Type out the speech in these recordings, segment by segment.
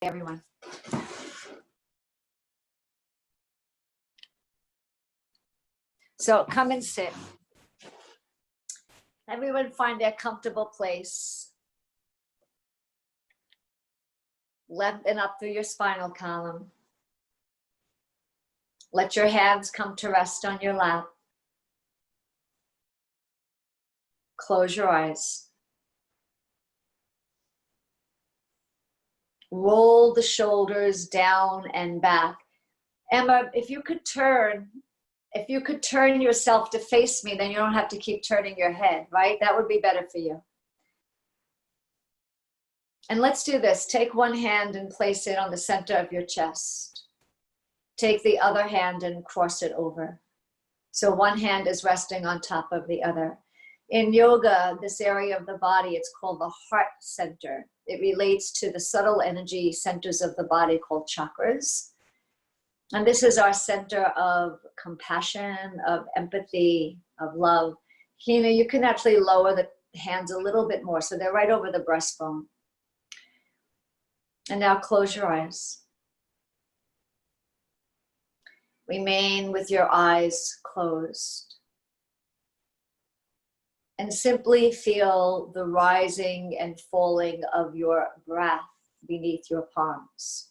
Everyone. So come and sit. Everyone find their comfortable place. Lengthen up through your spinal column. Let your hands come to rest on your lap. Close your eyes. Roll the shoulders down and back. Emma, if you could turn yourself to face me, then you don't have to keep turning your head, right? That would be better for you. And let's do this. Take one hand and place it on the center of your chest. Take the other hand and cross it over. So one hand is resting on top of the other. In yoga, this area of the body, it's called the heart center. It relates to the subtle energy centers of the body called chakras. And this is our center of compassion, of empathy, of love. You can actually lower the hands a little bit more, so they're right over the breastbone. And now close your eyes. Remain with your eyes closed. And simply feel the rising and falling of your breath beneath your palms.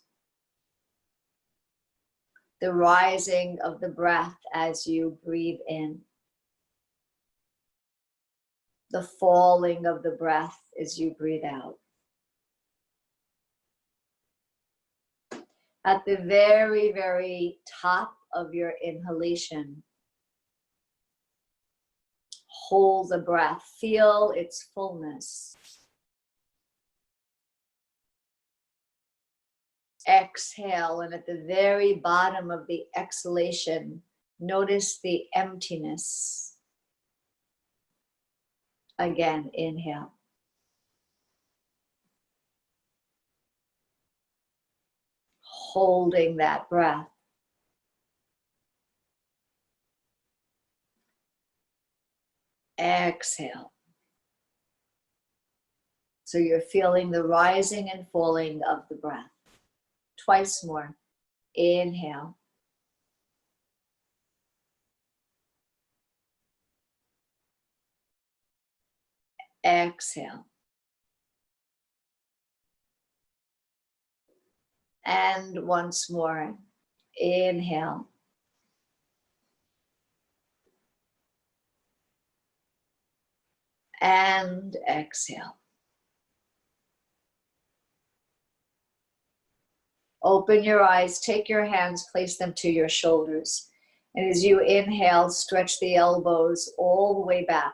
The rising of the breath as you breathe in. The falling of the breath as you breathe out. At the very, very top of your inhalation, hold the breath. Feel its fullness. Exhale, and at the very bottom of the exhalation, notice the emptiness. Again, inhale. Holding that breath. Exhale. So you're feeling the rising and falling of the breath. Twice more. Inhale. Exhale. And once more. Inhale. And exhale. Open your eyes, take your hands, place them to your shoulders. And as you inhale, stretch the elbows all the way back.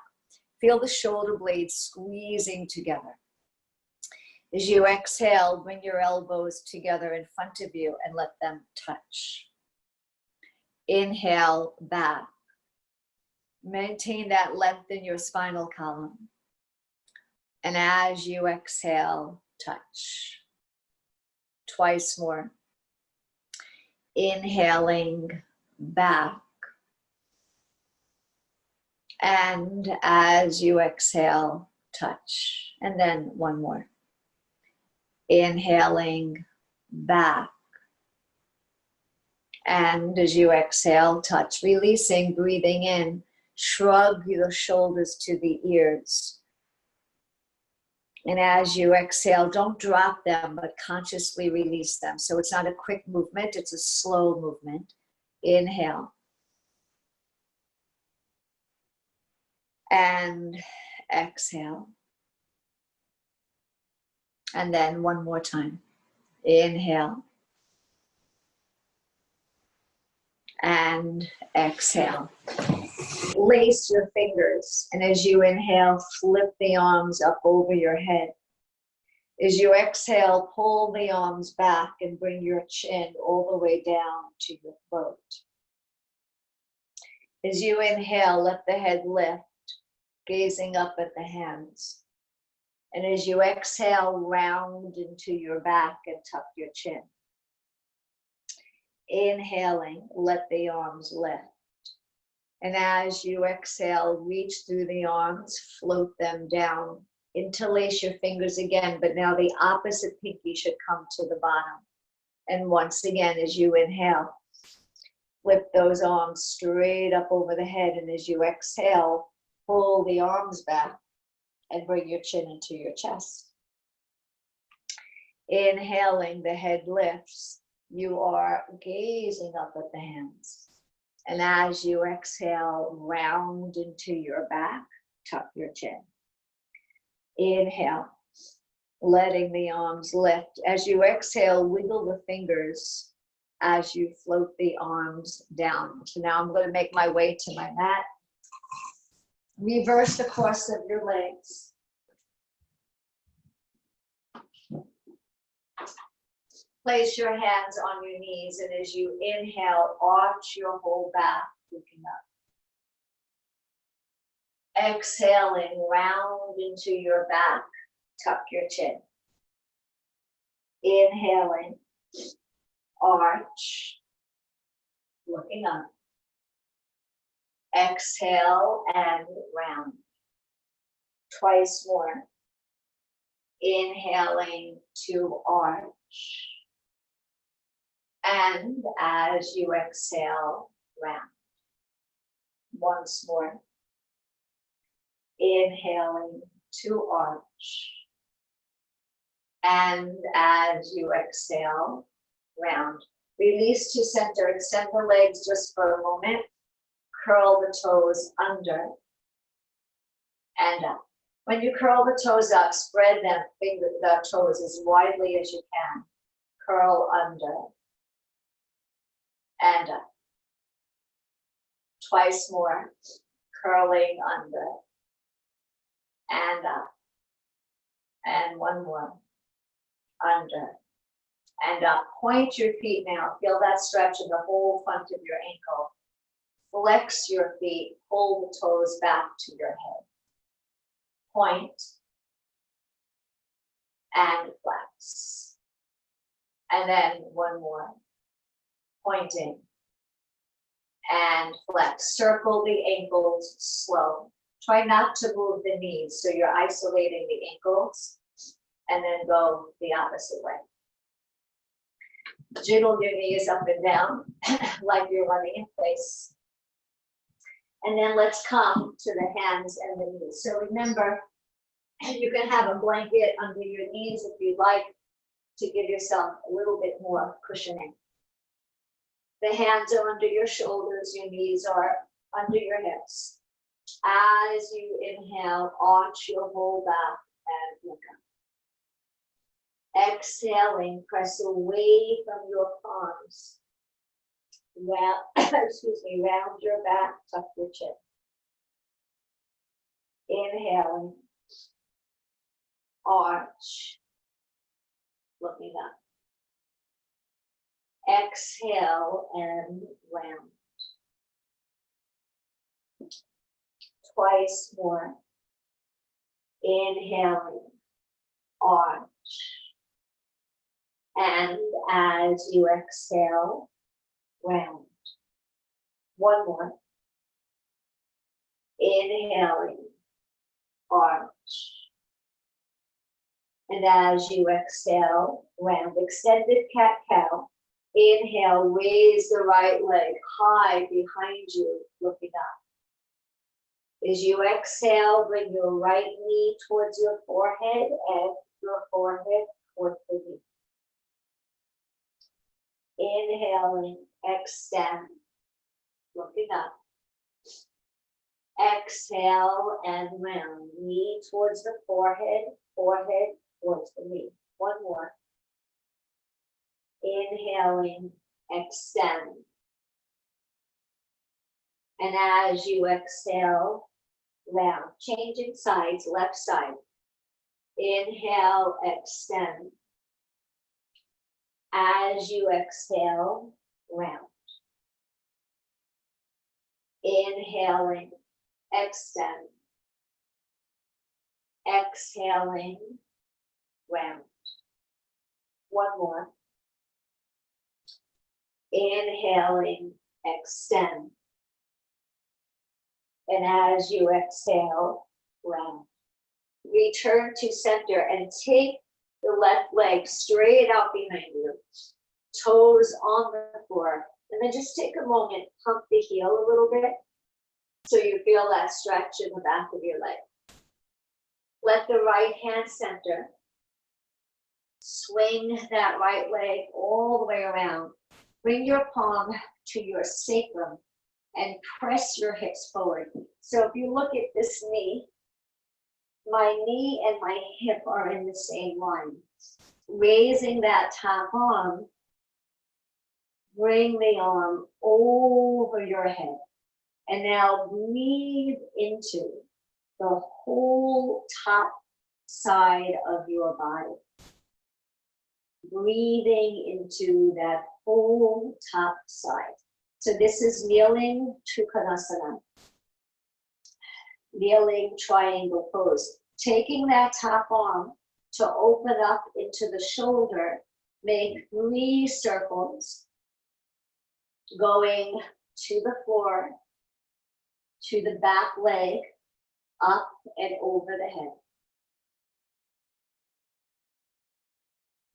Feel the shoulder blades squeezing together. As you exhale, bring your elbows together in front of you and let them touch. Inhale, back. Maintain that length in your spinal column. And as you exhale, touch. Twice more. Inhaling, back. And as you exhale, touch. And then one more. Inhaling, back. And as you exhale, touch. Releasing, breathing in. Shrug your shoulders to the ears. And as you exhale, don't drop them, but consciously release them. So it's not a quick movement, it's a slow movement. Inhale. And exhale. And then one more time. Inhale. And exhale. Lace your fingers, and as you inhale, flip the arms up over your head. As you exhale, pull the arms back and bring your chin all the way down to your throat. As you inhale, let the head lift, gazing up at the hands. And as you exhale, round into your back and tuck your chin. Inhaling, let the arms lift. And as you exhale, reach through the arms, float them down Interlace your fingers again, but now the opposite pinky should come to the bottom. And once again, as you inhale, flip those arms straight up over the head. And as you exhale, pull the arms back and bring your chin into your chest. Inhaling, the head lifts. You are gazing up at the hands. And as you exhale, round into your back, tuck your chin. Inhale, letting the arms lift. As you exhale, wiggle the fingers as you float the arms down. So now I'm going to make my way to my mat. Reverse the cross of your legs. Place your hands on your knees, and as you inhale, arch your whole back, looking up. Exhaling, round into your back, tuck your chin. Inhaling, arch, looking up. Exhale and round. Twice more. Inhaling to arch. And as you exhale, round. Once more. Inhaling to arch. And as you exhale, round. Release to center. Extend the legs just for a moment. Curl the toes under and up. When you curl the toes up, spread the toes as widely as you can. Curl under and up. Twice more. Curling under and up. And one more. Under and up. Point your feet now. Feel that stretch in the whole front of your ankle. Flex your feet. Pull the toes back to your head. Point and flex. And then one more. Pointing and flex. Circle the ankles slow. Try not to move the knees, so you're isolating the ankles, and then go the opposite way. Jiggle your knees up and down like you're running in place. And then let's come to the hands and the knees. So remember, you can have a blanket under your knees if you like to give yourself a little bit more cushioning. The hands are under your shoulders, your knees are under your hips. As you inhale, arch your whole back and look up. Exhaling, press away from your palms. Round, round your back, tuck your chin. Inhaling, arch, looking up. Exhale and round. Twice more. Inhaling, arch. And as you exhale, round. One more. Inhaling, arch. And as you exhale, round. Extended cat-cow. Inhale, raise the right leg high behind you, looking up. As you exhale, bring your right knee towards your forehead and your forehead towards the knee. Inhaling, extend, looking up. Exhale and round, knee towards the forehead, forehead towards the knee. One more. Inhaling, extend. And as you exhale, round. Changing sides, left side. Inhale, extend. As you exhale, round. Inhaling, extend. Exhaling, round. One more. Inhaling, extend. And as you exhale, round. Return to center and take the left leg straight out behind you. Toes on the floor. And then just take a moment, pump the heel a little bit so you feel that stretch in the back of your leg. Let the right hand center. Swing that right leg all the way around. Bring your palm to your sacrum and press your hips forward. So if you look at this knee, my knee and my hip are in the same line. Raising that top arm, bring the arm over your head. And now breathe into the whole top side of your body. Breathing into that whole top side. So this is kneeling Trikonasana. Kneeling triangle pose. Taking that top arm to open up into the shoulder, make 3 circles going to the floor, to the back leg, up and over the head.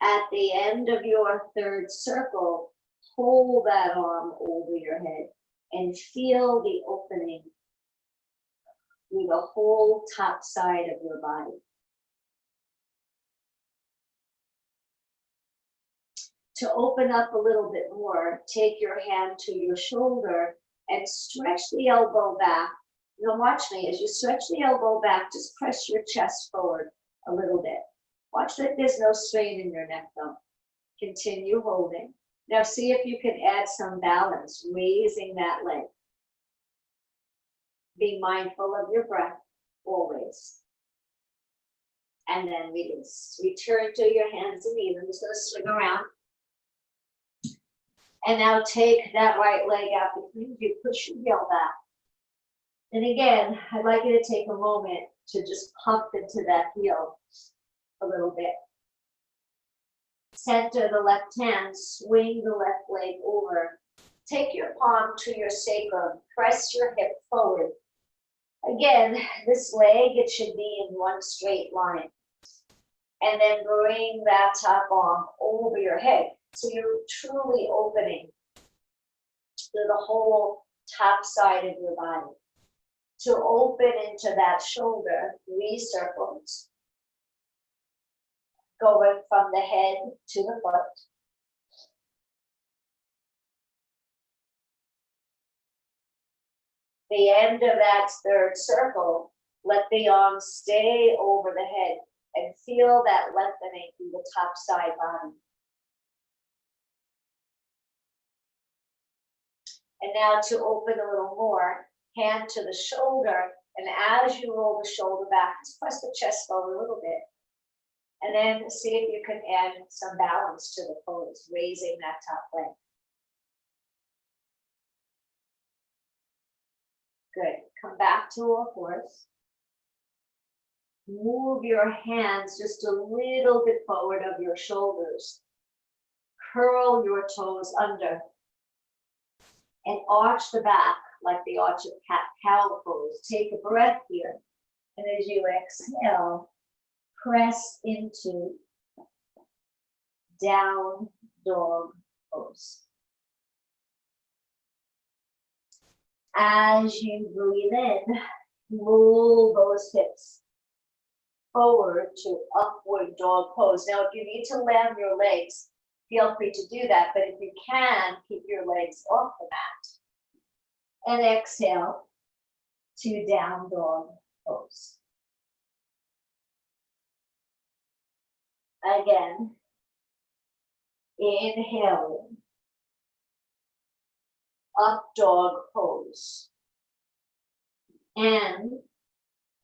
At the end of your 3rd circle, hold that arm over your head and feel the opening through the whole top side of your body. To open up a little bit more, take your hand to your shoulder and stretch the elbow back. Now watch me, as you stretch the elbow back, just press your chest forward a little bit. Watch that there's no strain in your neck though. Continue holding. Now see if you can add some balance, raising that leg. Be mindful of your breath, always. And then release. Return to your hands and knees. I'm just going to swing around. And now take that right leg out between you. Push your heel back. And again, I'd like you to take a moment to just pump into that heel a little bit. Center the left hand, swing the left leg over. Take your palm to your sacrum, press your hip forward. Again, this leg, it should be in one straight line. And then bring that top arm over your head. So you're truly opening to the whole top side of your body. To open into that shoulder, 3 circles. Going from the head to the foot. The end of that 3rd circle, let the arms stay over the head and feel that lengthening through the top side body. And now to open a little more, hand to the shoulder, and as you roll the shoulder back, just press the chest forward a little bit. And then see if you can add some balance to the pose, raising that top leg. Good. Come back to all fours. Move your hands just a little bit forward of your shoulders. Curl your toes under. And arch the back like the arch of cat-cow pose. Take a breath here. And as you exhale, press into down dog pose. As you breathe in, roll those hips forward to upward dog pose. Now, if you need to land your legs, feel free to do that. But if you can, keep your legs off the mat. And exhale to down dog pose. Again, inhaling, up dog pose, and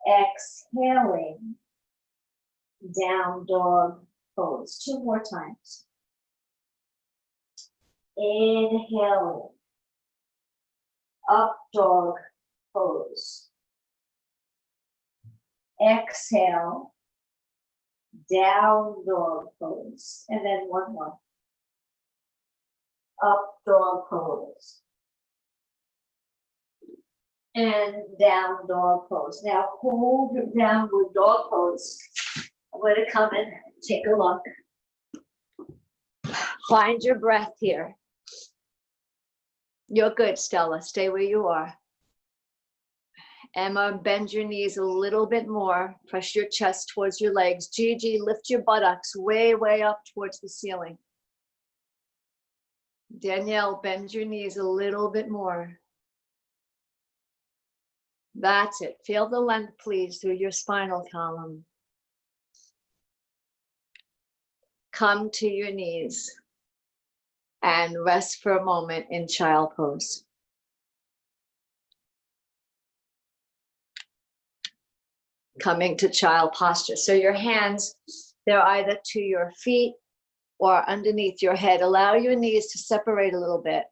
exhaling, down dog pose. 2 more times. Inhaling, up dog pose. Exhale, down dog pose. And then 1 more. Up dog pose. and down dog pose. Now hold your downward dog pose. I'm going to come and take a look. Find your breath here. You're good, Stella. Stay where you are. Emma, bend your knees a little bit more. Press your chest towards your legs. Gigi, lift your buttocks way, way up towards the ceiling. Danielle, bend your knees a little bit more. That's it. Feel the length, please, through your spinal column. Come to your knees and rest for a moment in child pose. Coming to child posture. So your hands, they're either to your feet or underneath your head. Allow your knees to separate a little bit.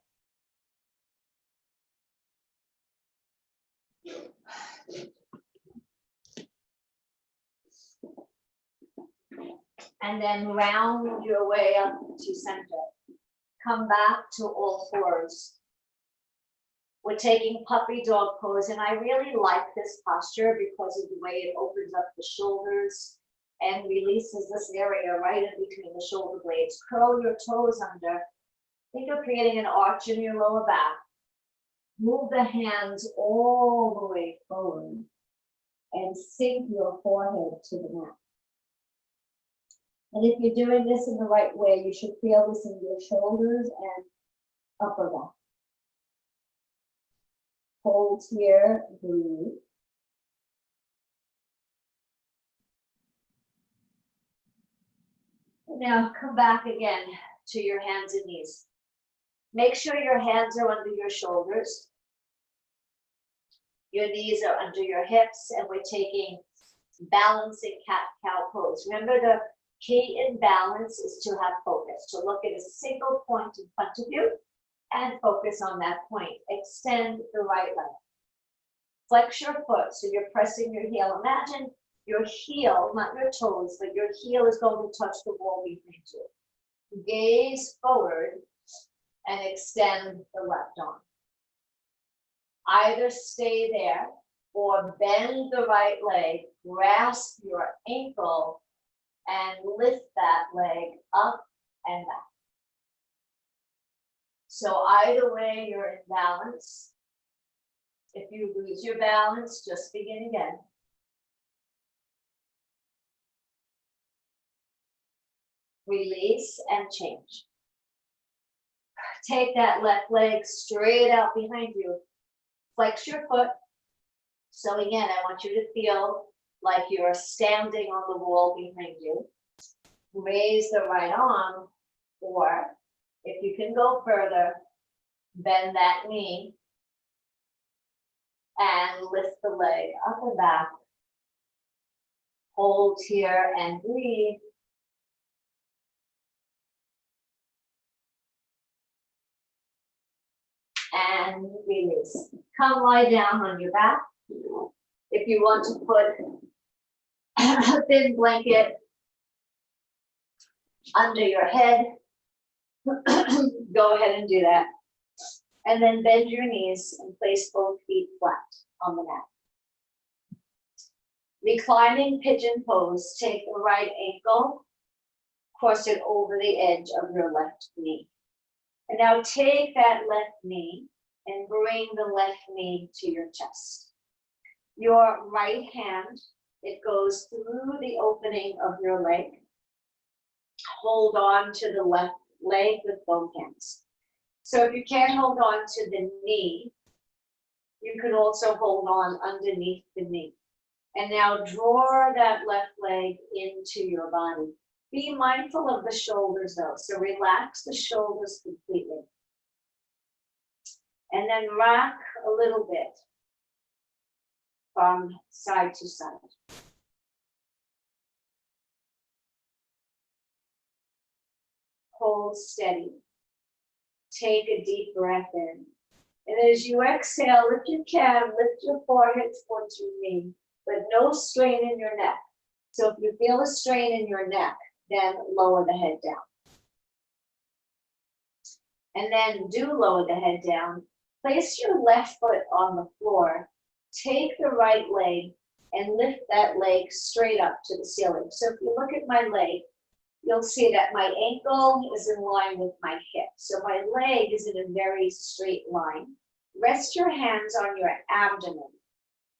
And then round your way up to center. Come back to all fours. We're taking puppy dog pose, and I really like this posture because of the way it opens up the shoulders and releases this area right in between the shoulder blades. Curl your toes under. Think of creating an arch in your lower back. Move the hands all the way forward and sink your forehead to the mat. And if you're doing this in the right way, you should feel this in your shoulders and upper back. Hold here, breathe. Now come back again to your hands and knees. Make sure your hands are under your shoulders. Your knees are under your hips, and we're taking balancing cat-cow pose. Remember, the key in balance is to have focus, to look at a single point in front of you and focus on that point. Extend the right leg. Flex your foot, so you're pressing your heel. Imagine your heel, not your toes, but your heel is going to touch the wall behind you. Gaze forward and extend the left arm. Either stay there or bend the right leg, grasp your ankle, and lift that leg up and back. So either way, you're in balance. If you lose your balance, just begin again. Release and change. Take that left leg straight out behind you. Flex your foot. So again, I want you to feel like you're standing on the wall behind you. Raise the right arm, or if you can go further, bend that knee and lift the leg up and back. Hold here and breathe. And release. Come lie down on your back. If you want to put a thin blanket under your head, go ahead and do that. And then bend your knees and place both feet flat on the mat. Reclining pigeon pose. Take the right ankle, cross it over the edge of your left knee. And now take that left knee and bring the left knee to your chest. Your right hand, it goes through the opening of your leg. Hold on to the left leg with both hands. So if you can't hold on to the knee, you could also hold on underneath the knee. And now draw that left leg into your body. Be mindful of the shoulders though, so relax the shoulders completely. And then rock a little bit from side to side. Hold steady. Take a deep breath in. And as you exhale, if you can, lift your forehead towards your knee, but no strain in your neck. So if you feel a strain in your neck, then lower the head down. And then do lower the head down. Place your left foot on the floor Take the right leg and lift that leg straight up to the ceiling. So if you look at my leg, you'll see that my ankle is in line with my hip. So my leg is in a very straight line. Rest your hands on your abdomen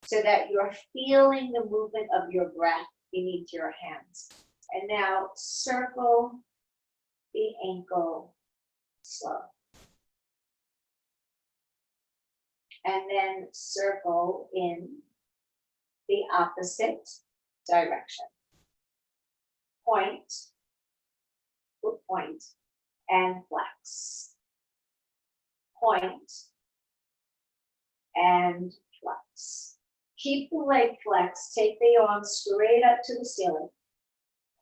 so that you're feeling the movement of your breath beneath your hands. And now circle the ankle slow. And then circle in the opposite direction. Point, foot point, and flex. Point, and flex. Keep the leg flexed. Take the arms straight up to the ceiling.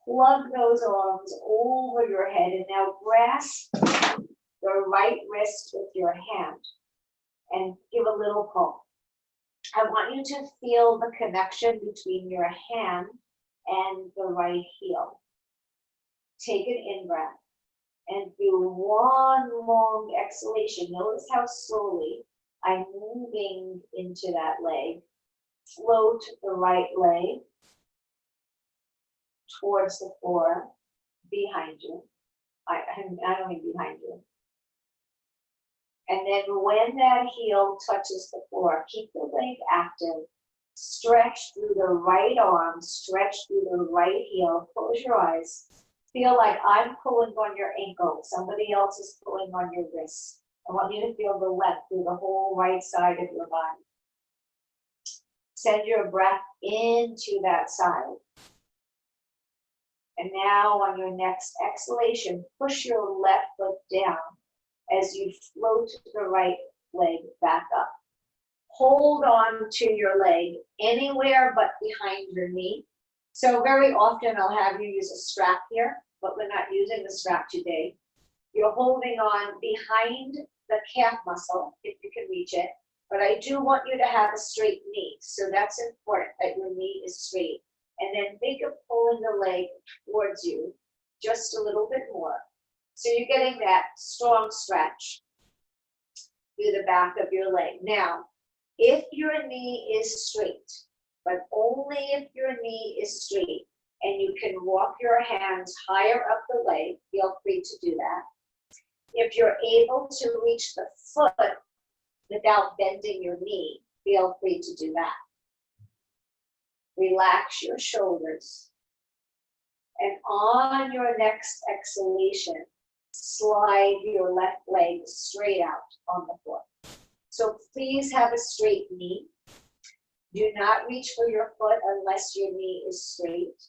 Plug those arms over your head and now grasp the right wrist with your hand and give a little pull. I want you to feel the connection between your hand and the right heel. Take an in-breath and do one long exhalation. Notice how slowly I'm moving into that leg. Float the right leg towards the floor behind you. I don't mean behind you. And then when that heel touches the floor, keep the leg active. Stretch through the right arm, stretch through the right heel. Close your eyes. Feel like I'm pulling on your ankle. Somebody else is pulling on your wrist. I want you to feel the left through the whole right side of your body. Send your breath into that side. And now on your next exhalation, push your left foot down as you float the right leg back up. Hold on to your leg anywhere but behind your knee. So very often I'll have you use a strap here, but we're not using the strap today. You're holding on behind the calf muscle, if you can reach it, but I do want you to have a straight knee. So that's important that your knee is straight. And then think of pulling the leg towards you just a little bit more. So you're getting that strong stretch through the back of your leg. Now, if your knee is straight, but only if your knee is straight, and you can walk your hands higher up the leg, feel free to do that. If you're able to reach the foot without bending your knee, feel free to do that. Relax your shoulders. And on your next exhalation, slide your left leg straight out on the floor. So please have a straight knee. Do not reach for your foot unless your knee is straight.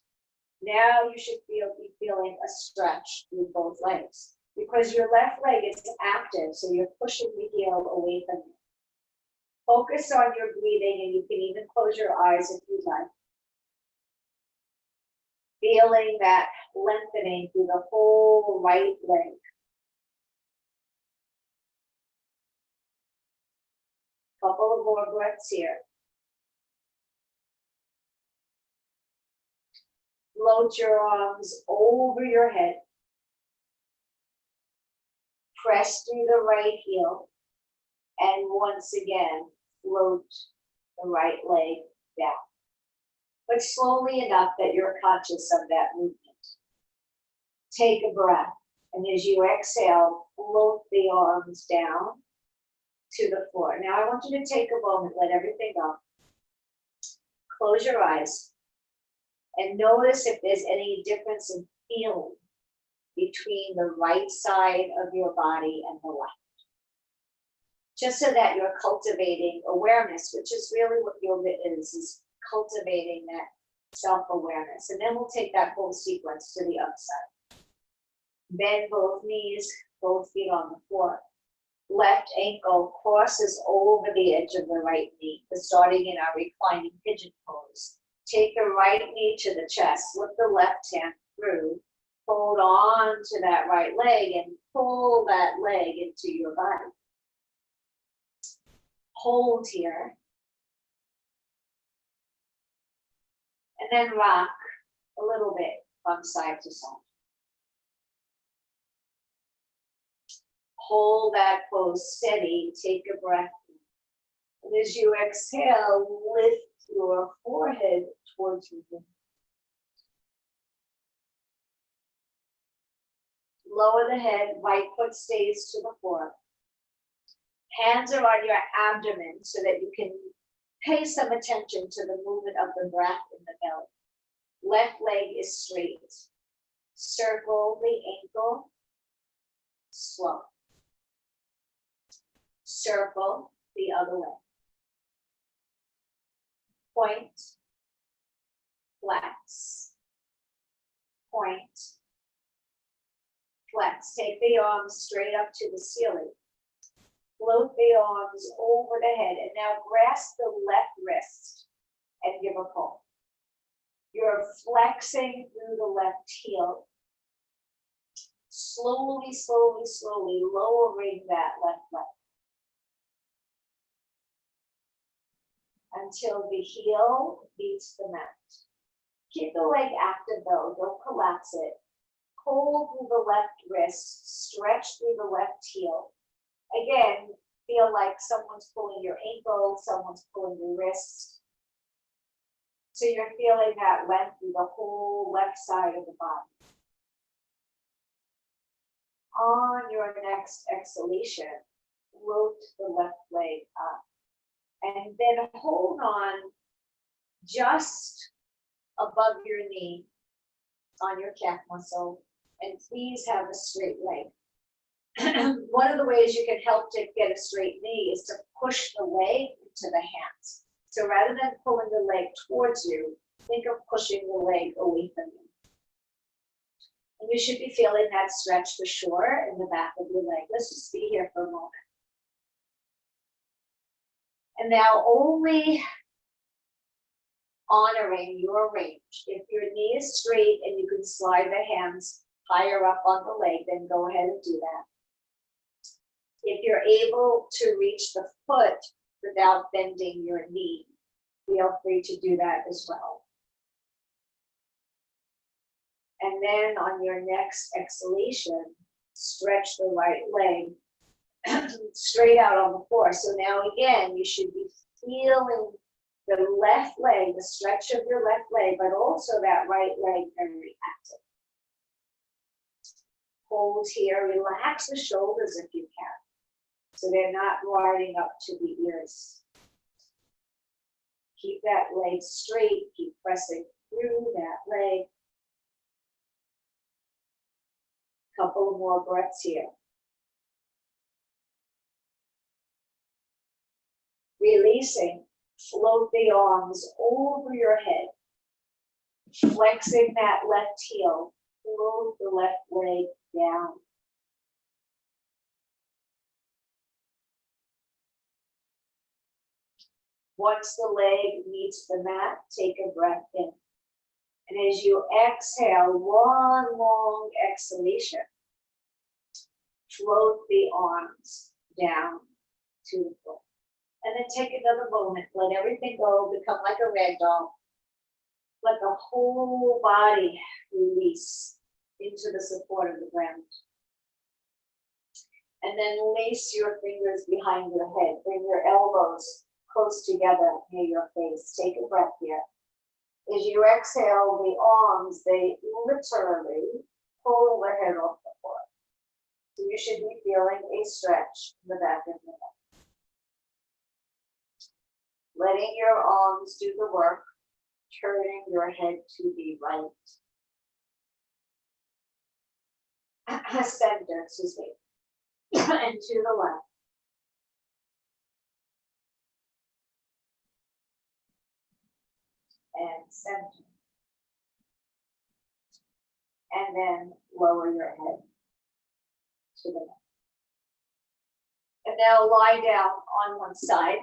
Now you should be feeling a stretch through both legs because your left leg is active, so you're pushing the heel away from you. Focus on your breathing, and you can even close your eyes if you like. Feeling that lengthening through the whole right leg. Couple of more breaths here. Float your arms over your head. Press through the right heel. And once again, float the right leg down. But slowly enough that you're conscious of that movement. Take a breath. And as you exhale, float the arms down to the floor. Now I want you to take a moment, let everything go. Close your eyes. And notice if there's any difference in feeling between the right side of your body and the left. Just so that you're cultivating awareness, which is really what yoga is cultivating that self-awareness. And then we'll take that whole sequence to the other side. Bend both knees, both feet on the floor. Left ankle crosses over the edge of the right knee. We're starting in our reclining pigeon pose. Take the right knee to the chest, slip the left hand through, hold on to that right leg and pull that leg into your body. Hold here. And then rock a little bit from side to side. Hold that pose steady, take a breath. And as you exhale, lift your forehead towards you. Lower the head, right foot stays to the floor. Hands are on your abdomen so that you can pay some attention to the movement of the breath in the belly. Left leg is straight. Circle the ankle, slow. Circle the other way. Point, flex, point, flex. Take the arms straight up to the ceiling. Float the arms over the head and now grasp the left wrist and give a pull. You're flexing through the left heel. Slowly, slowly, slowly lowering that left leg until the heel meets the mat. Keep the leg active though, don't collapse it. Pull through the left wrist, stretch through the left heel. Again, feel like someone's pulling your ankle, someone's pulling your wrist. So you're feeling that length through the whole left side of the body. On your next exhalation, float the left leg up. And then hold on just above your knee on your calf muscle. And please have a straight leg. One of the ways you can help to get a straight knee is to push the leg into the hands. So rather than pulling the leg towards you, think of pushing the leg away from you. And you should be feeling that stretch for sure in the back of your leg. Let's just be here for a moment. And now only honoring your range. If your knee is straight and you can slide the hands higher up on the leg, then go ahead and do that. If you're able to reach the foot without bending your knee, feel free to do that as well. And then on your next exhalation, stretch the right leg straight out on the floor. So now again, you should be feeling the left leg, the stretch of your left leg, but also that right leg very active. Hold here, relax the shoulders if you can, so they're not riding up to the ears. Keep that leg straight, keep pressing through that leg. Couple more breaths here. Releasing, float the arms over your head. Flexing that left heel, float the left leg down. Once the leg meets the mat, take a breath in. And as you exhale, one long exhalation, float the arms down to the floor. And then take another moment, let everything go, become like a rag doll. Let the whole body release into the support of the ground. And then lace your fingers behind your head. Bring your elbows close together near your face. Take a breath here. As you exhale, the arms, they literally pull the head off the floor. So you should be feeling a stretch in the back of your neck. Letting your arms do the work, turning your head to the right. Center, excuse me, and to the left. And center. And then lower your head to the left. And now lie down on one side.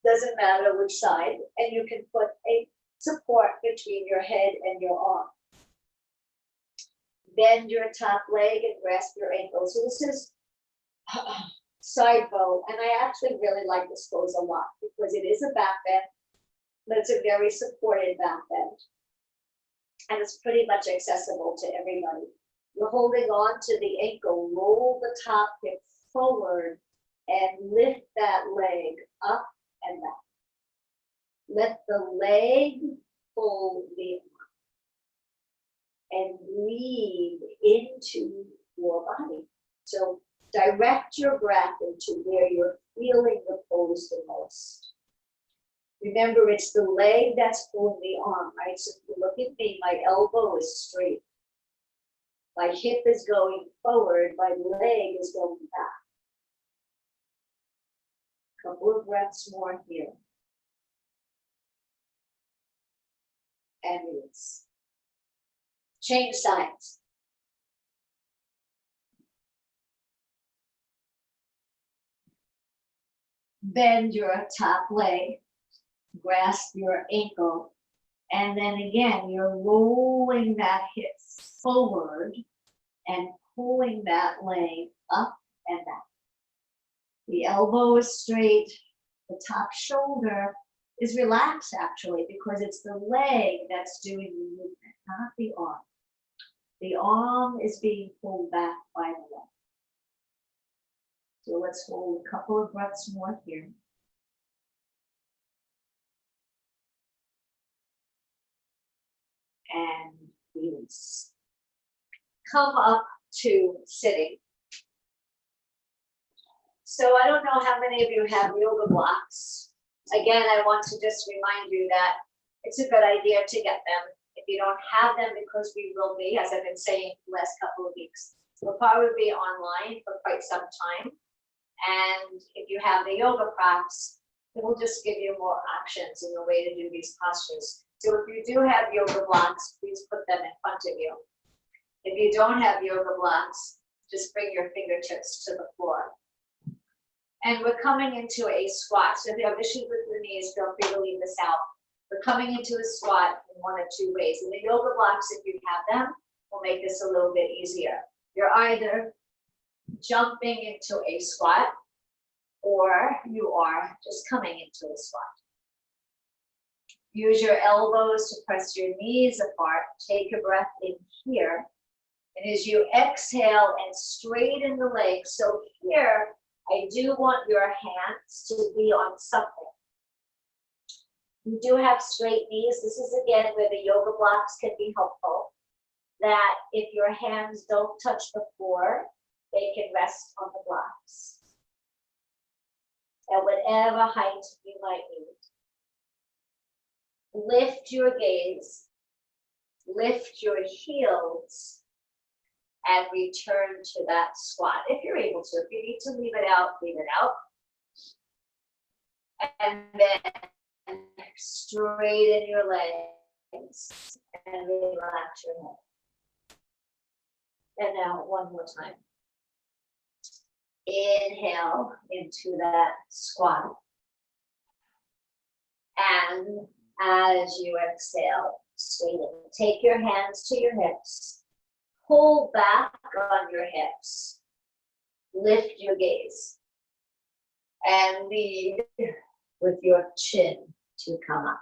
Doesn't matter which side. And you can put a support between your head and your arm. Bend your top leg and grasp your ankle. So this is side bow. And I actually really like this pose a lot because it is a back bend, but it's a very supported back bend. And it's pretty much accessible to everybody. You're holding on to the ankle, roll the top hip forward and lift that leg up and back. Let the leg pull the arm and breathe into your body. So direct your breath into where you're feeling the pose the most. Remember, it's the leg that's pulling the arm, right? So if you look at me, my elbow is straight. My hip is going forward, my leg is going back. Couple of breaths more here. And release. Change sides. Bend your top leg, grasp your ankle, and then again, you're rolling that hip forward and pulling that leg up and back. The elbow is straight, the top shoulder is relaxed actually, because it's the leg that's doing the movement, not the arm. The arm is being pulled back by the leg. So let's hold a couple of breaths more here. And release. Come up to sitting. So I don't know how many of you have yoga blocks. Again, I want to just remind you that it's a good idea to get them. If you don't have them, because we will be, as I've been saying the last couple of weeks, we'll probably be online for quite some time. And if you have the yoga props, it will just give you more options in the way to do these postures. So if you do have yoga blocks, please put them in front of you. If you don't have yoga blocks, just bring your fingertips to the floor. And we're coming into a squat. So if you have issues with your knees, feel free to leave this out. We're coming into a squat in one of two ways. And the yoga blocks, if you have them, will make this a little bit easier. You're either jumping into a squat, or you are just coming into a squat. Use your elbows to press your knees apart. Take a breath in here. And as you exhale and straighten the legs, so here, I do want your hands to be on something. You do have straight knees. This is again where the yoga blocks can be helpful. That if your hands don't touch the floor, they can rest on the blocks. At whatever height you might need. Lift your gaze, lift your heels, and return to that squat if you're able to. If you need to leave it out, leave it out. And then straighten your legs and relax your head. And now one more time. Inhale into that squat. And as you exhale, straighten. Take your hands to your hips. Pull back on your hips. Lift your gaze. And lead with your chin to come up.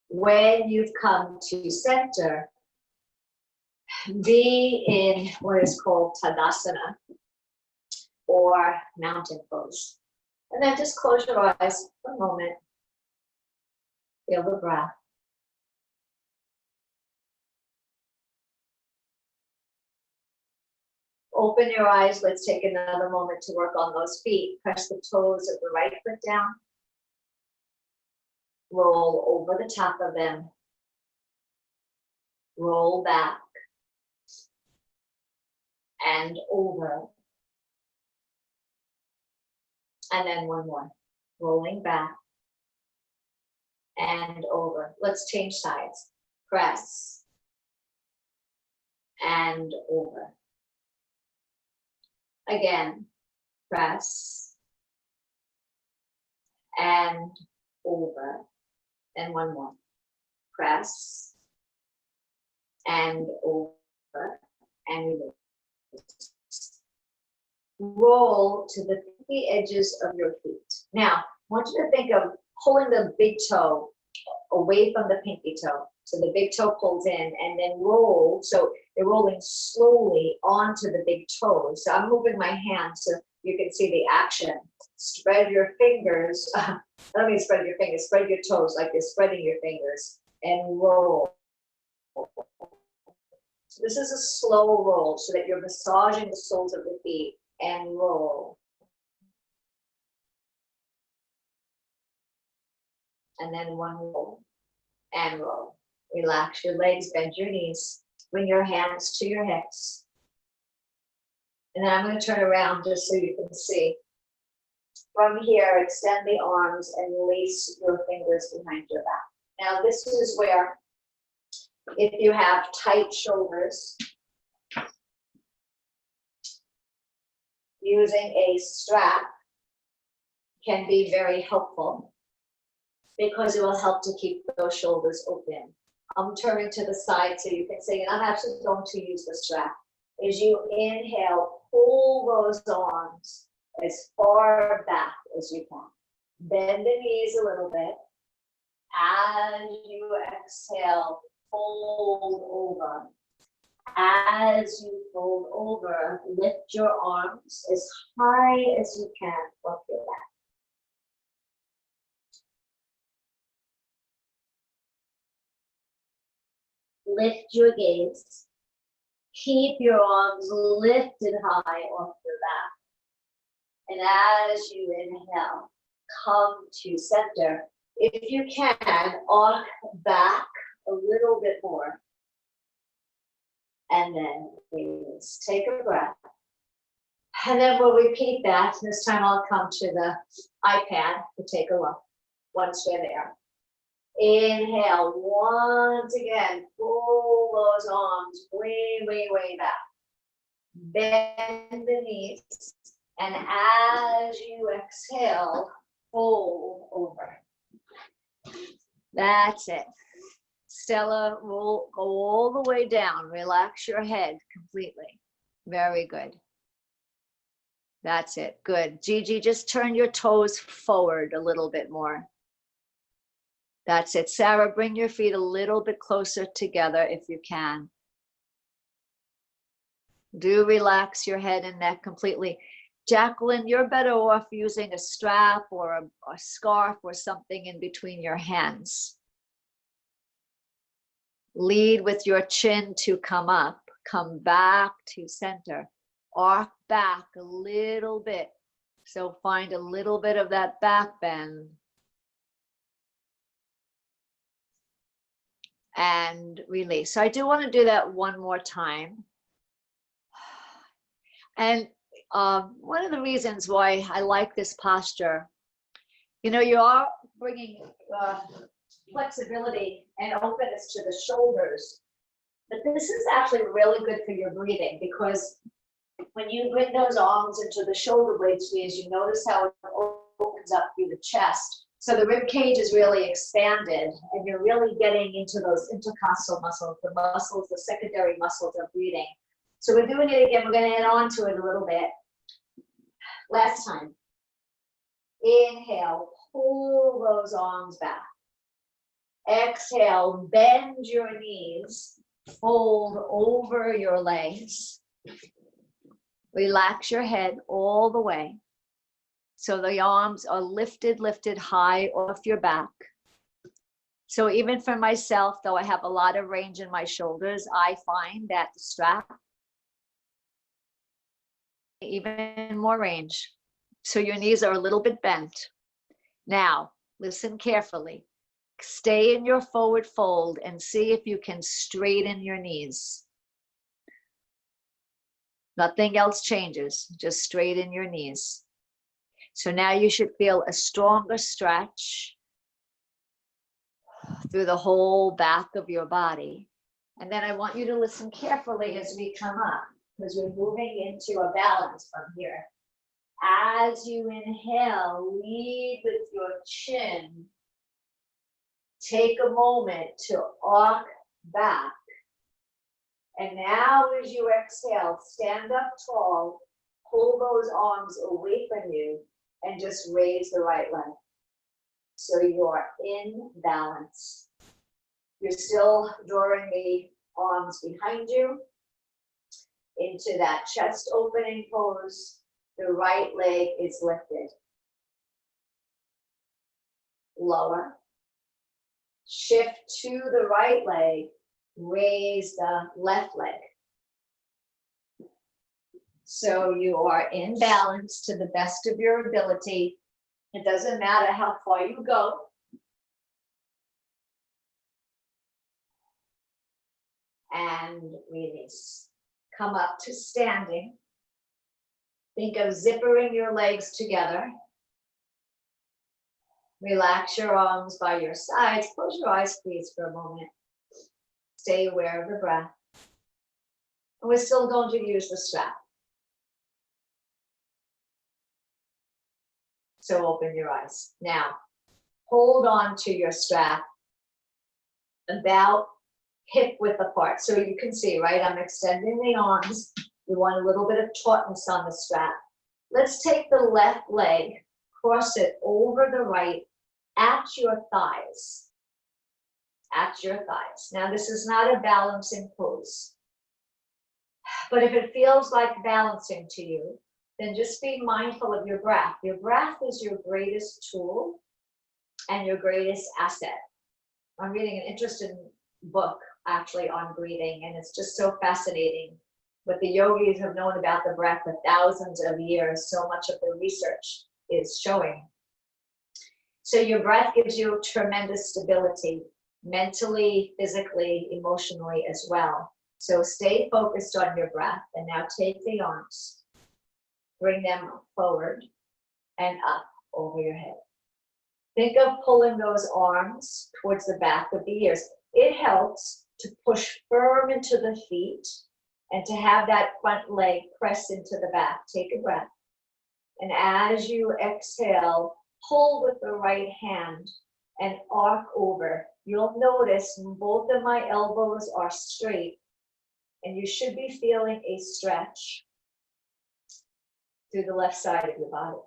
When you've come to center, be in what is called Tadasana, or mountain pose. And then just close your eyes for a moment. Feel the breath. Open your eyes. Let's take another moment to work on those feet. Press the toes of the right foot down. Roll over the top of them. Roll back. And over. And then one more. Rolling back. And over. Let's change sides. Press. And over. Again. Press. And over. And one more. Press. And over. And release. Roll to the edges of your feet. Now, I want you to think of pulling the big toe away from the pinky toe. So the big toe pulls in and then roll. So they're rolling slowly onto the big toes. So I'm moving my hand so you can see the action. Spread your fingers. I don't mean spread your fingers, spread your toes like you're spreading your fingers and roll. So this is a slow roll so that you're massaging the soles of the feet and roll. And then one roll and roll. Relax your legs, bend your knees, bring your hands to your hips. And then I'm going to turn around just so you can see. From here, extend the arms and release your fingers behind your back. Now this is where, if you have tight shoulders, using a strap can be very helpful because it will help to keep those shoulders open. I'm turning to the side so you can see, and I'm actually going to use the strap. As you inhale, pull those arms as far back as you can. Bend the knees a little bit. As you exhale, fold over. As you fold over, lift your arms as high as you can off your back. Lift your gaze. Keep your arms lifted high off your back. And as you inhale, come to center. If you can, arc back a little bit more. And then release. Take a breath. And then we'll repeat that. This time I'll come to the iPad to take a look once we're there. Inhale, once again, pull those arms way, way, way back. Bend the knees, and as you exhale, fold over. That's it. Stella, roll, go all the way down. Relax your head completely. Very good. That's it. Good. Gigi, just turn your toes forward a little bit more. That's it. Sarah, bring your feet a little bit closer together if you can. Do relax your head and neck completely. Jacqueline, you're better off using a strap or a scarf or something in between your hands. Lead with your chin to come up. Come back to center. Arc back a little bit. So find a little bit of that back bend. And release. So I do want to do that one more time. And one of the reasons why I like this posture, you know, you are bringing flexibility and openness to the shoulders, but this is actually really good for your breathing, because when you bring those arms into the shoulder blade squeeze, you notice how it opens up through the chest. So the rib cage is really expanded, and you're really getting into those intercostal muscles, the secondary muscles of breathing. So we're doing it again. We're going to add on to it a little bit. Last time. Inhale, pull those arms back. Exhale, bend your knees, fold over your legs. Relax your head all the way. So the arms are lifted high off your back. So even for myself, though I have a lot of range in my shoulders, I find that the strap, even more range. So your knees are a little bit bent. Now, listen carefully. Stay in your forward fold and see if you can straighten your knees. Nothing else changes, just straighten your knees. So now you should feel a stronger stretch through the whole back of your body. And then I want you to listen carefully as we come up, because we're moving into a balance from here. As you inhale, lead with your chin. Take a moment to arc back. And now as you exhale, stand up tall, pull those arms away from you, and just raise the right leg. So you're in balance. You're still drawing the arms behind you. into that chest opening pose. The right leg is lifted. Lower. Shift to the right leg. Raise the left leg. So you are in balance to the best of your ability. It doesn't matter how far you go. And release. Come up to standing. Think of zippering your legs together. Relax your arms by your sides. Close your eyes, please, for a moment. Stay aware of the breath. And we're still going to use the strap. So open your eyes. Now, hold on to your strap about hip width apart. So you can see, right? I'm extending the arms. You want a little bit of tautness on the strap. Let's take the left leg, cross it over the right at your thighs. At your thighs. Now, this is not a balancing pose. But if it feels like balancing to you, then just be mindful of your breath. Your breath is your greatest tool and your greatest asset. I'm reading an interesting book actually on breathing, and it's just so fascinating. But the yogis have known about the breath for thousands of years. So much of the research is showing. So your breath gives you tremendous stability, mentally, physically, emotionally as well. So stay focused on your breath, and now take the arms. Bring them forward and up over your head. Think of pulling those arms towards the back of the ears. It helps to push firm into the feet and to have that front leg press into the back. Take a breath. And as you exhale, pull with the right hand and arc over. You'll notice both of my elbows are straight, and you should be feeling a stretch through the left side of your body.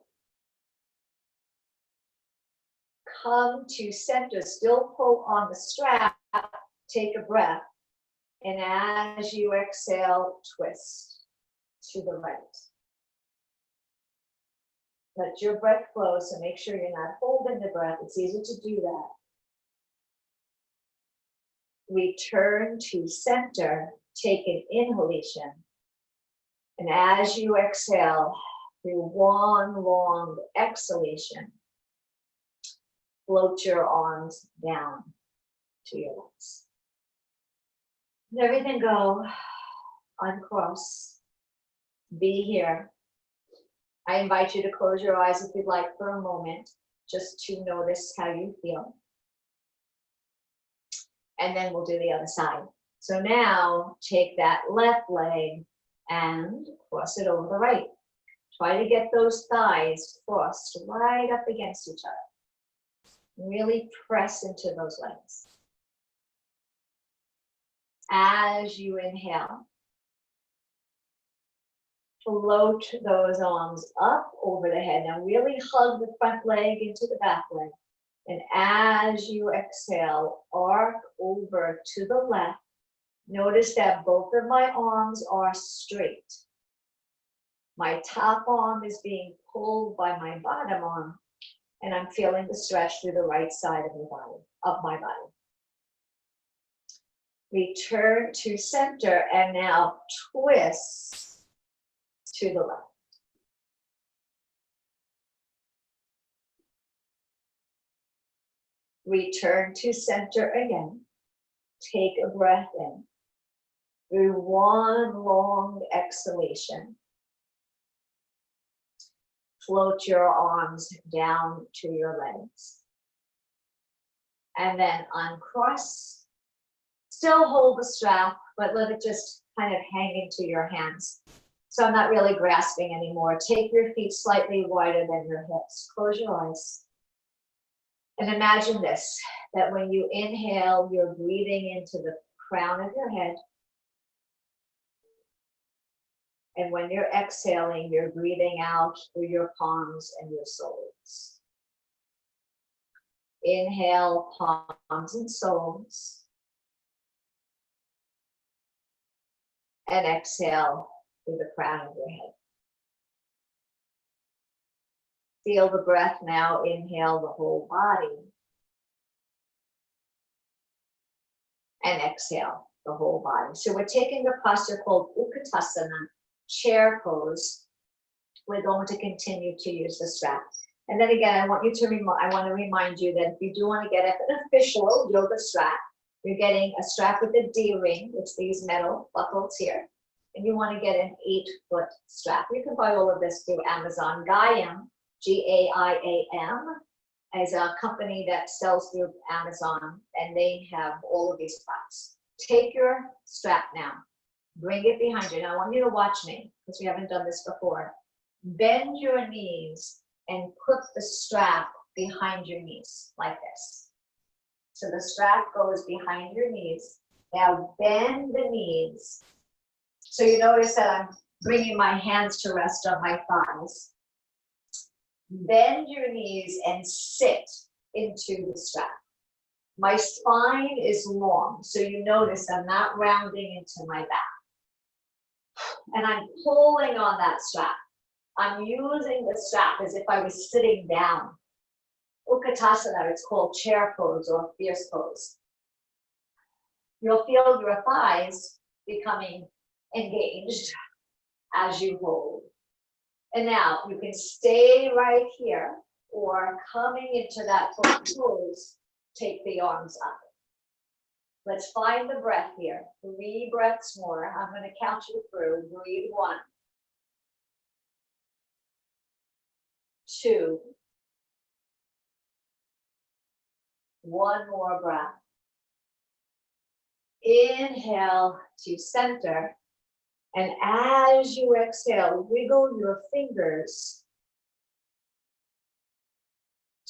Come to center, still pull on the strap, take a breath, and as you exhale, twist to the right. Let your breath flow, so make sure you're not holding the breath. It's easy to do that. Return to center, take an inhalation, and as you exhale, through one long exhalation, float your arms down to your legs. Let everything go, uncross, be here. I invite you to close your eyes if you'd like for a moment, just to notice how you feel. And then we'll do the other side. So now take that left leg and cross it over the right. Try to get those thighs crossed right up against each other. Really press into those legs. As you inhale, float those arms up over the head. Now really hug the front leg into the back leg. And as you exhale, arc over to the left. Notice that both of my arms are straight. My top arm is being pulled by my bottom arm, and I'm feeling the stretch through the right side of my body. Return to center, and now twist to the left. Return to center again. Take a breath in. Through one long exhalation, float your arms down to your legs. And then uncross. Still hold the strap, but let it just kind of hang into your hands. So I'm not really grasping anymore. Take your feet slightly wider than your hips. Close your eyes. And imagine this, that when you inhale, you're breathing into the crown of your head. And when you're exhaling, you're breathing out through your palms and your soles. Inhale, palms and soles. And exhale, through the crown of your head. Feel the breath now. Inhale the whole body. And exhale the whole body. So we're taking a posture called Utkatasana, chair pose. We're going to continue to use the strap. And then again, I want to remind you that if you do want to get an official yoga strap, you're getting a strap with a D-ring, it's these metal buckles here. And you want to get an 8-foot strap. You can buy all of this through Amazon. Gaiam, G-A-I-A-M, is a company that sells through Amazon, and they have all of these straps. Take your strap now, bring it behind you. Now I want you to watch me, because we haven't done this before. Bend your knees and put the strap behind your knees, like this. So the strap goes behind your knees. Now bend the knees. So you notice that I'm bringing my hands to rest on my thighs. Bend your knees and sit into the strap. My spine is long, so you notice I'm not rounding into my back. And I'm pulling on that strap. I'm using the strap as if I was sitting down. Utkatasana, it's called chair pose or fierce pose. You'll feel your thighs becoming engaged as you hold. And now you can stay right here, or coming into that pose, take the arms up. Let's find the breath here. 3 breaths more. I'm going to count you through. Breathe 1, 2, 1 more breath. Inhale to center. And as you exhale, wiggle your fingers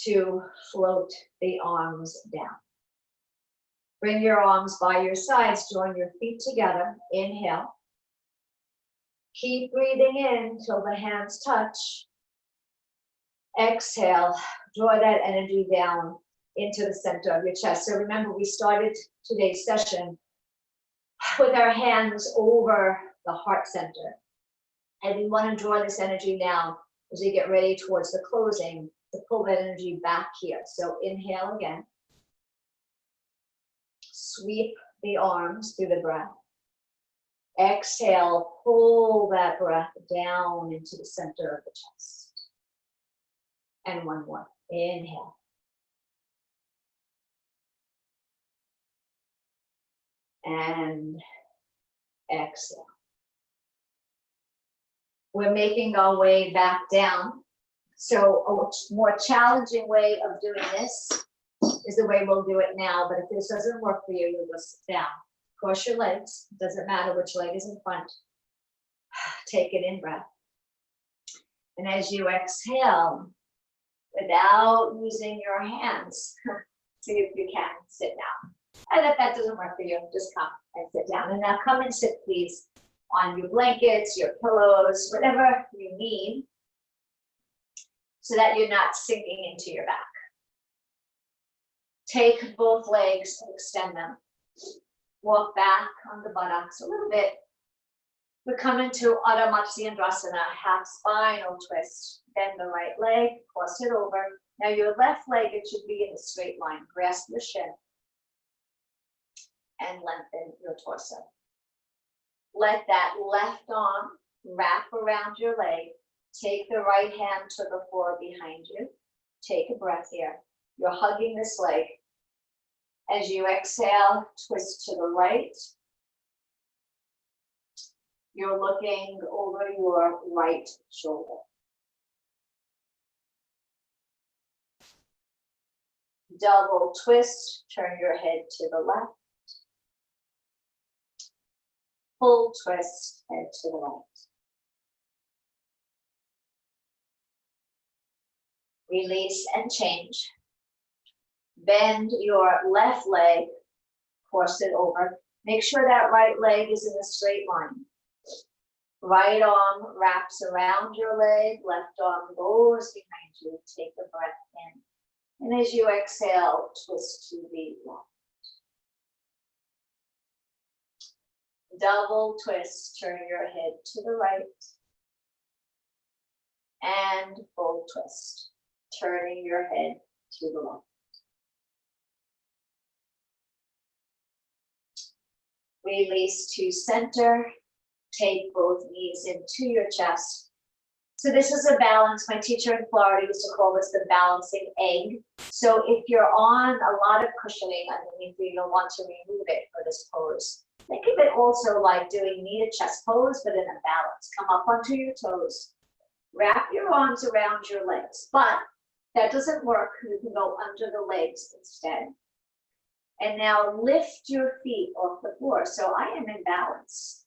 to float the arms down. Bring your arms by your sides, join your feet together. Inhale. Keep breathing in till the hands touch. Exhale, draw that energy down into the center of your chest. So remember, we started today's session with our hands over the heart center. And we want to draw this energy now as we get ready towards the closing to pull that energy back here. So inhale again. Sweep the arms through the breath. Exhale, pull that breath down into the center of the chest. And 1 more. Inhale. And exhale. We're making our way back down. So a more challenging way of doing this is the way we'll do it now. But if this doesn't work for you, you'll just sit down. Cross your legs. It doesn't matter which leg is in front. Take an in-breath. And as you exhale, without using your hands, see if you can sit down. And if that doesn't work for you, just come and sit down. And now come and sit, please, on your blankets, your pillows, whatever you need, so that you're not sinking into your back. Take both legs and extend them. Walk back on the buttocks a little bit. We come into Adho Matsyendrasana, half spinal twist. Bend the right leg, cross it over. Now your left leg, it should be in a straight line. Grasp the shin and lengthen your torso. Let that left arm wrap around your leg. Take the right hand to the floor behind you. Take a breath here. You're hugging this leg. As you exhale, twist to the right. You're looking over your right shoulder. Double twist, turn your head to the left. Full twist, head to the right. Release and change. Bend your left leg, cross it over. Make sure that right leg is in a straight line. Right arm wraps around your leg, left arm goes behind you. Take a breath in. And as you exhale, twist to the left. Double twist, turn your head to the right. And full twist, turning your head to the left. Release to center. Take both knees into your chest. So this is a balance. My teacher in Florida used to call this the balancing egg. So if you're on a lot of cushioning underneath you, you'll want to remove it for this pose. Think of it also like doing knee to chest pose, but in a balance. Come up onto your toes. Wrap your arms around your legs, but that doesn't work. You can go under the legs instead. And now lift your feet off the floor. So I am in balance.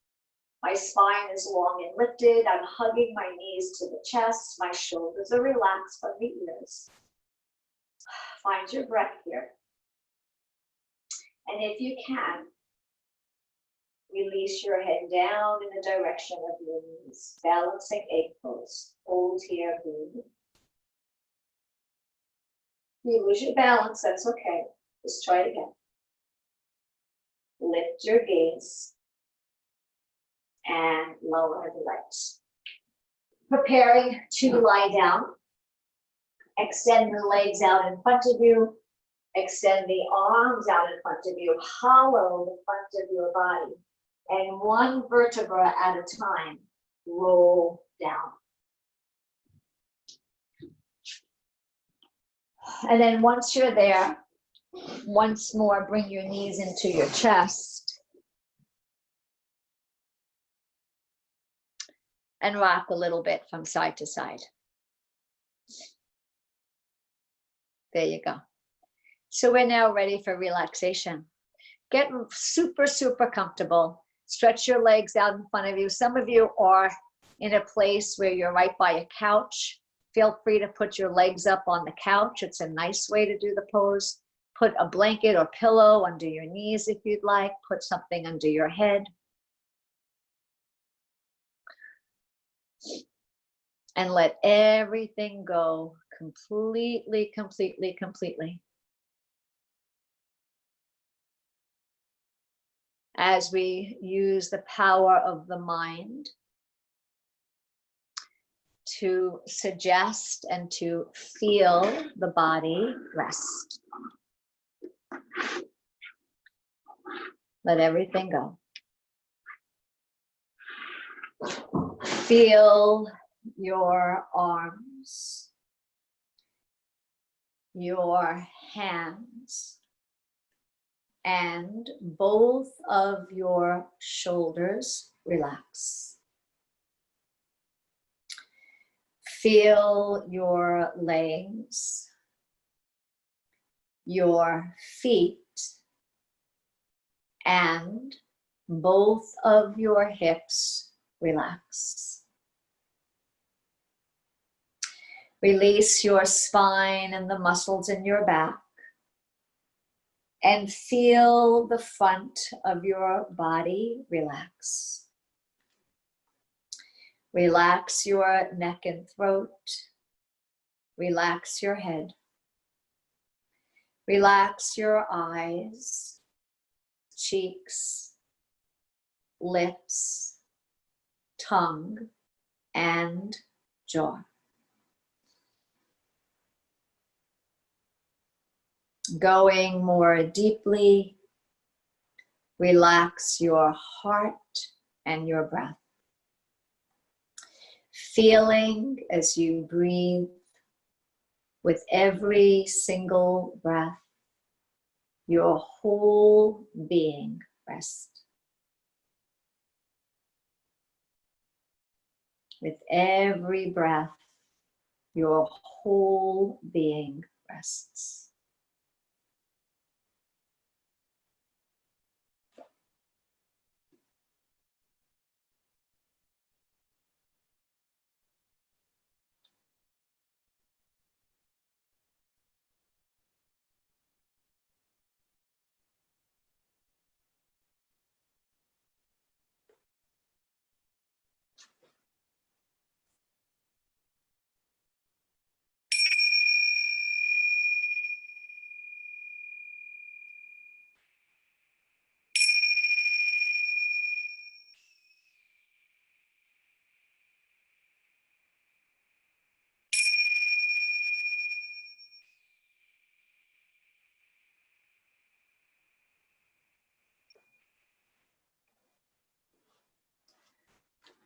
My spine is long and lifted. I'm hugging my knees to the chest. My shoulders are relaxed from the ears. Find your breath here. And if you can, release your head down in the direction of your knees. Balancing egg pose. Hold here, breathe. If you lose your balance, that's okay. Just try it again. Lift your gaze and lower the legs. Preparing to lie down. Extend the legs out in front of you. Extend the arms out in front of you. Hollow the front of your body. And one vertebra at a time, roll down. And then once you're there, once more, bring your knees into your chest. And rock a little bit from side to side. There you go. So we're now ready for relaxation. Get super, super comfortable. Stretch your legs out in front of you. Some of you are in a place where you're right by a couch. Feel free to put your legs up on the couch. It's a nice way to do the pose. Put a blanket or pillow under your knees if you'd like. Put something under your head. And let everything go completely, completely, completely. As we use the power of the mind to suggest and to feel the body rest. Let everything go. Feel your arms, your hands, and both of your shoulders relax. Feel your legs, your feet, and both of your hips relax. Release your spine and the muscles in your back. And feel the front of your body relax. Relax your neck and throat. Relax your head. Relax your eyes, cheeks, lips, tongue, and jaw. Going more deeply, relax your heart and your breath. Feeling as you breathe with every single breath, your whole being rests. With every breath, your whole being rests.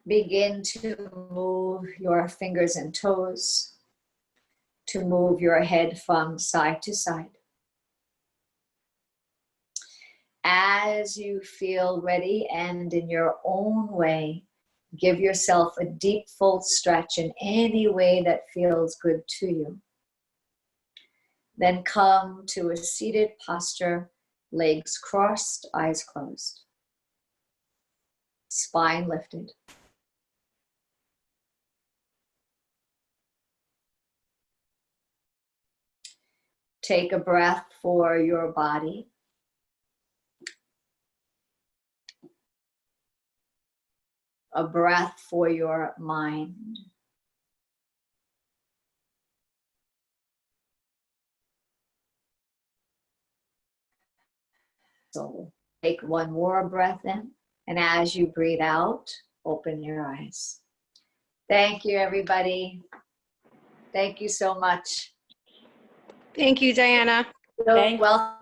Begin to move your fingers and toes, to move your head from side to side. As you feel ready and in your own way, give yourself a deep, full stretch in any way that feels good to you. Then come to a seated posture, legs crossed, eyes closed, spine lifted. Take a breath for your body. A breath for your mind. So take one more breath in, and as you breathe out, open your eyes. Thank you, everybody. Thank you so much. Thank you, Diana. You're welcome.